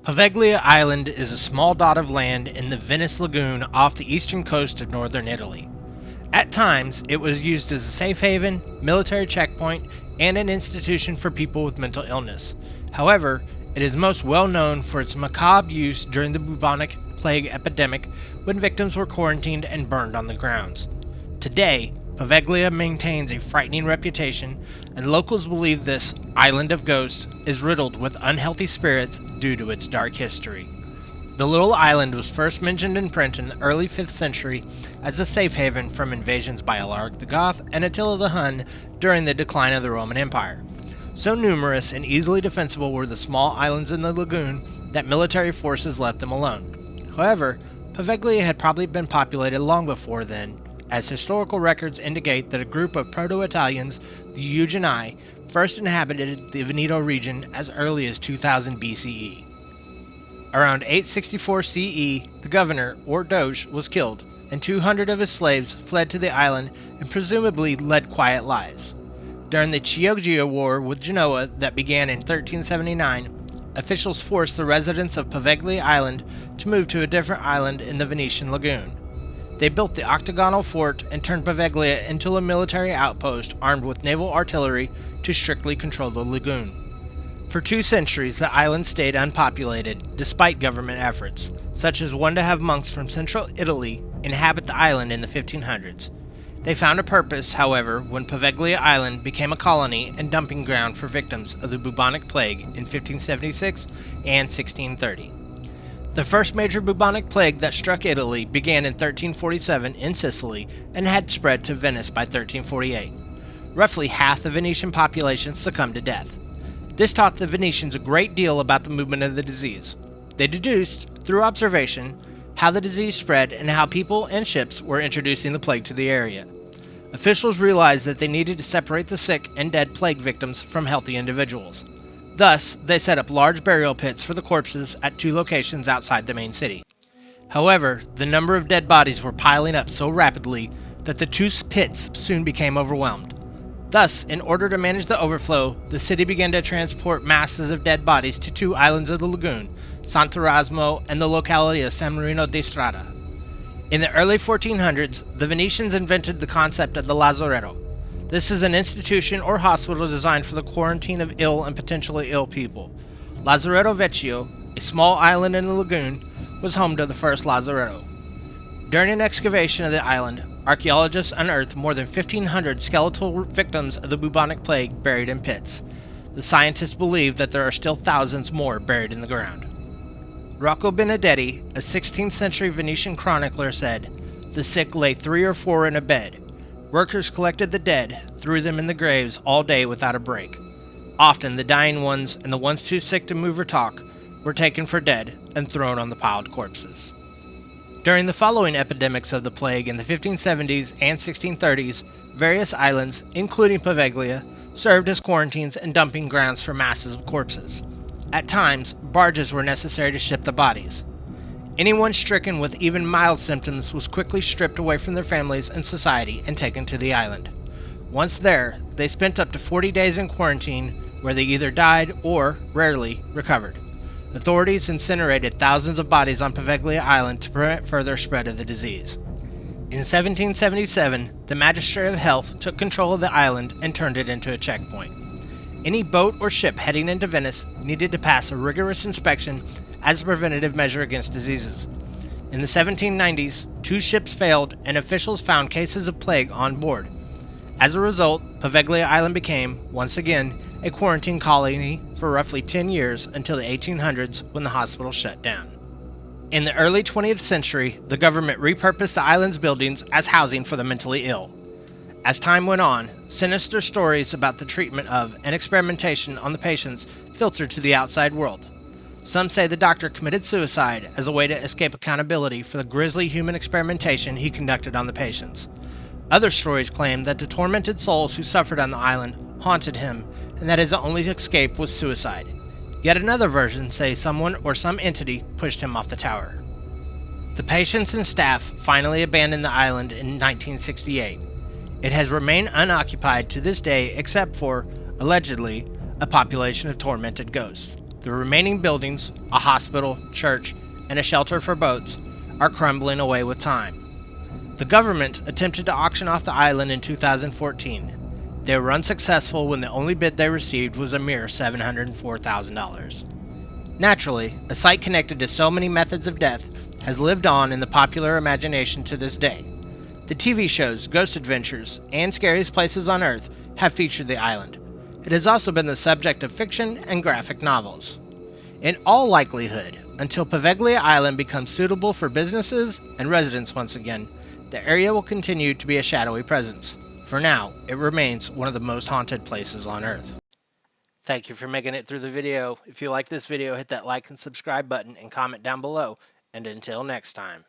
Poveglia Island is a small dot of land in the Venice lagoon off the eastern coast of northern Italy. At times, it was used as a safe haven, military checkpoint, and an institution for people with mental illness. However, it is most well known for its macabre use during the bubonic plague epidemic when victims were quarantined and burned on the grounds. Today, Poveglia maintains a frightening reputation, and locals believe this island of ghosts is riddled with unhealthy spirits due to its dark history. The little island was first mentioned in print in the early 5th century as a safe haven from invasions by Alaric the Goth and Attila the Hun during the decline of the Roman Empire. So numerous and easily defensible were the small islands in the lagoon that military forces left them alone. However, Poveglia had probably been populated long before then, as historical records indicate that a group of Proto-Italians, the Eugenii, first inhabited the Veneto region as early as 2000 BCE. Around 864 CE, the governor, or Doge, was killed, and 200 of his slaves fled to the island and presumably led quiet lives. During the Chioggia War with Genoa that began in 1379, officials forced the residents of Poveglia Island to move to a different island in the Venetian lagoon. They built the octagonal fort and turned Poveglia into a military outpost armed with naval artillery to strictly control the lagoon. For 2 centuries, the island stayed unpopulated despite government efforts, such as one to have monks from central Italy inhabit the island in the 1500s. They found a purpose, however, when Poveglia Island became a colony and dumping ground for victims of the bubonic plague in 1576 and 1630. The first major bubonic plague that struck Italy began in 1347 in Sicily and had spread to Venice by 1348. Roughly half the Venetian population succumbed to death. This taught the Venetians a great deal about the movement of the disease. They deduced, through observation, how the disease spread and how people and ships were introducing the plague to the area. Officials realized that they needed to separate the sick and dead plague victims from healthy individuals. Thus, they set up large burial pits for the corpses at 2 locations outside the main city. However, the number of dead bodies were piling up so rapidly that the 2 pits soon became overwhelmed. Thus, in order to manage the overflow, the city began to transport masses of dead bodies to 2 islands of the lagoon, Sant'Erasmo and the locality of San Marino di Strada. In the early 1400s, the Venetians invented the concept of the lazaretto. This is an institution or hospital designed for the quarantine of ill and potentially ill people. Lazaretto Vecchio, a small island in the lagoon, was home to the first lazaretto. During an excavation of the island, archaeologists unearthed more than 1,500 skeletal victims of the bubonic plague buried in pits. The scientists believe that there are still thousands more buried in the ground. Rocco Benedetti, a 16th century Venetian chronicler, said, "The sick lay 3 or 4 in a bed. Workers collected the dead, threw them in the graves all day without a break. Often the dying ones and the ones too sick to move or talk were taken for dead and thrown on the piled corpses." During the following epidemics of the plague in the 1570s and 1630s, various islands, including Poveglia, served as quarantines and dumping grounds for masses of corpses. At times, barges were necessary to ship the bodies. Anyone stricken with even mild symptoms was quickly stripped away from their families and society and taken to the island. Once there, they spent up to 40 days in quarantine, where they either died or, rarely, recovered. Authorities incinerated thousands of bodies on Poveglia Island to prevent further spread of the disease. In 1777, the Magistrate of Health took control of the island and turned it into a checkpoint. Any boat or ship heading into Venice needed to pass a rigorous inspection as a preventative measure against diseases. In the 1790s, 2 ships failed and officials found cases of plague on board. As a result, Poveglia Island became, once again, a quarantine colony for roughly 10 years until the 1800s when the hospital shut down. In the early 20th century, the government repurposed the island's buildings as housing for the mentally ill. As time went on, sinister stories about the treatment of and experimentation on the patients filtered to the outside world. Some say the doctor committed suicide as a way to escape accountability for the grisly human experimentation he conducted on the patients. Other stories claim that the tormented souls who suffered on the island haunted him and that his only escape was suicide. Yet another version says someone or some entity pushed him off the tower. The patients and staff finally abandoned the island in 1968. It has remained unoccupied to this day except for, allegedly, a population of tormented ghosts. The remaining buildings, a hospital, church, and a shelter for boats, are crumbling away with time. The government attempted to auction off the island in 2014. They were unsuccessful when the only bid they received was a mere $704,000. Naturally, a site connected to so many methods of death has lived on in the popular imagination to this day. The TV shows Ghost Adventures and Scariest Places on Earth have featured the island. It has also been the subject of fiction and graphic novels. In all likelihood, until Poveglia Island becomes suitable for businesses and residents once again, the area will continue to be a shadowy presence. For now, it remains one of the most haunted places on Earth. Thank you for making it through the video. If you like this video, hit that like and subscribe button and comment down below. And until next time.